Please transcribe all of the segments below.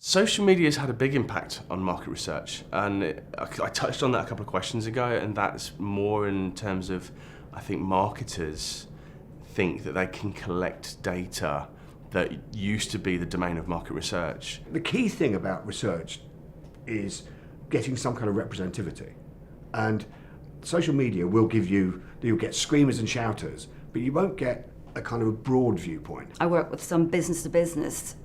Social media has had a big impact on market research, and I touched on that a couple of questions ago, and that's more in terms of, I think marketers think that they can collect data that used to be the domain of market research. The key thing about research is getting some kind of representativity, and social media will give you, you'll get screamers and shouters, but you won't get a kind of a broad viewpoint. I work with some business-to-business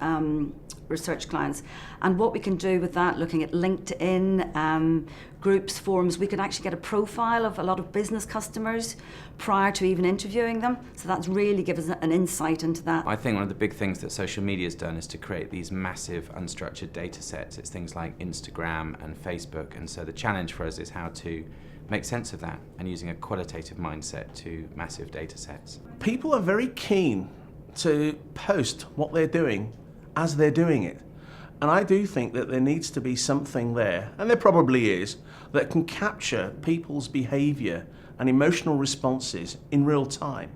research clients, and what we can do with that, looking at LinkedIn, groups, forums, we can actually get a profile of a lot of business customers prior to even interviewing them, so that's really gives us an insight into that. I think one of the big things that social media has done is to create these massive unstructured data sets. It's things like Instagram and Facebook, and so the challenge for us is how to make sense of that and using a qualitative mindset to massive data sets. People are very keen to post what they're doing as they're doing it. And I do think that there needs to be something there, and there probably is, that can capture people's behaviour and emotional responses in real time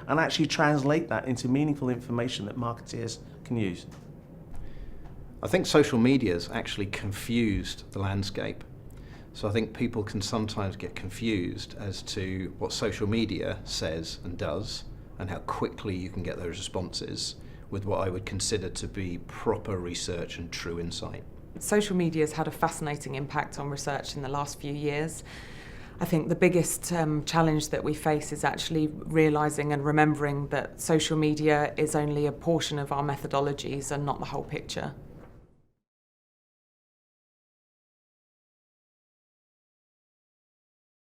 and actually translate that into meaningful information that marketeers can use. I think social media has actually confused the landscape. So I think people can sometimes get confused as to what social media says and does and how quickly you can get those responses with what I would consider to be proper research and true insight. Social media has had a fascinating impact on research in the last few years. I think the biggest challenge that we face is actually realising and remembering that social media is only a portion of our methodologies and not the whole picture.